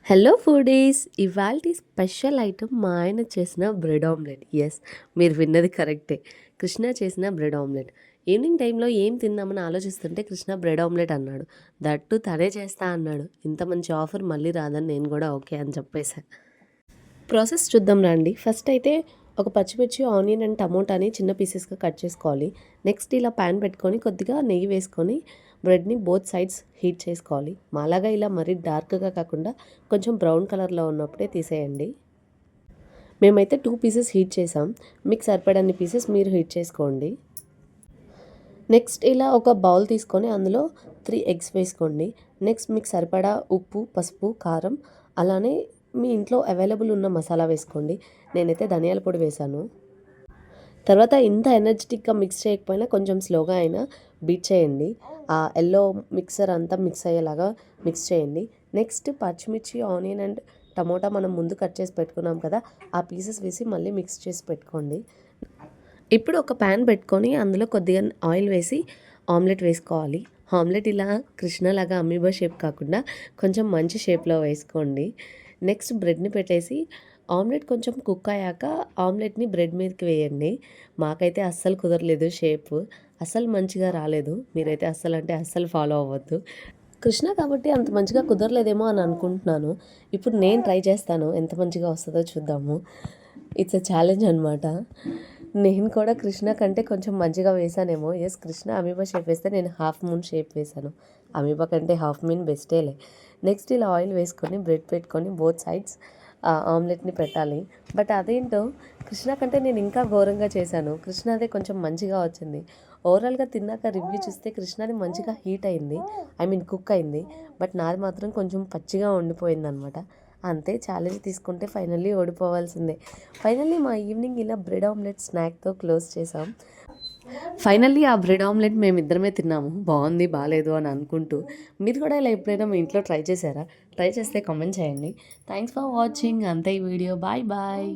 Hello foodies, ఇవాల్టి special item మా ఆయన చేసిన బ్రెడ్ ఆమ్లెట్. ఎస్, మీరు విన్నది కరెక్టే. కృష్ణ చేసిన బ్రెడ్ ఆమ్లెట్. ఈవినింగ్ టైంలో ఏం తిందామని ఆలోచిస్తుంటే కృష్ణ బ్రెడ్ ఆమ్లెట్ అన్నాడు. దట్టు తనే చేస్తా అన్నాడు. ఇంత మంచి ఆఫర్ మళ్ళీ రాదని నేను కూడా ఓకే అని చెప్పేశాను. ప్రాసెస్ చూద్దాం రండి. ఫస్ట్ అయితే ఒక పచ్చిమిర్చి, ఆనియన్ అండ్ టమోటాని చిన్న పీసెస్గా కట్ చేసుకోవాలి. నెక్స్ట్ ఇలా ప్యాన్ పెట్టుకొని కొద్దిగా నెయ్యి వేసుకొని బ్రెడ్ని బోత్ సైడ్స్ హీట్ చేసుకోవాలి. మాలాగా ఇలా మరీ డార్క్గా కాకుండా కొంచెం బ్రౌన్ కలర్లో ఉన్నప్పుడే తీసేయండి. మేమైతే 2 పీసెస్ హీట్ చేసాం. మీకు సరిపడన్ని పీసెస్ మీరు హీట్ చేసుకోండి. నెక్స్ట్ ఇలా ఒక బౌల్ తీసుకొని అందులో 3 ఎగ్స్ వేసుకోండి. నెక్స్ట్ మీకు సరిపడా ఉప్పు, పసుపు, కారం, అలానే మీ ఇంట్లో అవైలబుల్ ఉన్న మసాలా వేసుకోండి. నేనైతే ధనియాల పొడి వేశాను. తర్వాత ఇంత ఎనర్జెటిక్గా మిక్స్ చేయకపోయినా కొంచెం స్లోగా అయినా బీట్ చేయండి. ఆ ఎల్లో మిక్సర్ అంతా మిక్స్ అయ్యేలాగా మిక్స్ చేయండి. నెక్స్ట్ పచ్చిమిర్చి, ఆనియన్ అండ్ టమోటా మనం ముందు కట్ చేసి పెట్టుకున్నాం కదా, ఆ పీసెస్ వేసి మళ్ళీ మిక్స్ చేసి పెట్టుకోండి. ఇప్పుడు ఒక ప్యాన్ పెట్టుకొని అందులో కొద్దిగా ఆయిల్ వేసి ఆమ్లెట్ వేసుకోవాలి. ఆమ్లెట్ ఇలా కృష్ణలాగా అమీబా షేప్ కాకుండా కొంచెం మంచి షేప్లో వేసుకోండి. నెక్స్ట్ బ్రెడ్ని పెట్టేసి ఆమ్లెట్ కొంచెం కుక్ అయ్యాక ఆమ్లెట్ని బ్రెడ్ మీదకి వేయండి. మాకైతే అస్సలు కుదరలేదు, షేప్ అస్సలు మంచిగా రాలేదు. మీరైతే అస్సలు అంటే అస్సలు ఫాలో అవ్వద్దు. కృష్ణ కాబట్టి అంత మంచిగా కుదరలేదేమో అని అనుకుంటున్నాను. ఇప్పుడు నేను ట్రై చేస్తాను, ఎంత మంచిగా వస్తుందో చూద్దాము. ఇట్స్ ఎ ఛాలెంజ్ అనమాట. నేను కూడా కృష్ణ కంటే కొంచెం మంచిగా వేసానేమో. ఎస్, కృష్ణ అమీబా షేప్ వేస్తే నేను హాఫ్ మూన్ షేప్ వేసాను. అమీబా కంటే హాఫ్ మీన్ బెస్టేలే. నెక్స్ట్ ఇలా ఆయిల్ వేసుకొని బ్రెడ్ పెట్టుకొని బోత్ సైడ్స్ ఆమ్లెట్ని పెట్టాలి. బట్ అదేంటో కృష్ణ కంటే నేను ఇంకా ఘోరంగా చేశాను. కృష్ణదే కొంచెం మంచిగా వచ్చింది. ఓవరాల్గా తిన్నాక రివ్యూ చూస్తే కృష్ణది మంచిగా హీట్ అయింది, ఐ మీన్ కుక్ అయింది. బట్ నాది మాత్రం కొంచెం పచ్చిగా ఉండిపోయింది అనమాట. అంతే, ఛాలెంజ్ తీసుకుంటే ఫైనల్లీ ఓడిపోవాల్సిందే. ఫైనల్లీ మా ఈవినింగ్ ఇలా బ్రెడ్ ఆమ్లెట్ స్నాక్తో క్లోజ్ చేసాం. ఫైనల్లీ ఆ బ్రెడ్ ఆమ్లెట్ మేమిద్దరమే తిన్నాము. బాగుంది బాగాలేదు అని అనుకుంటూ. మీరు కూడా ఇలా ఎప్పుడైనా మీ ఇంట్లో ట్రై చేశారా? ట్రై చేస్తే కామెంట్ చేయండి. Thanks for watching. అంతే ఈ వీడియో. Bye bye.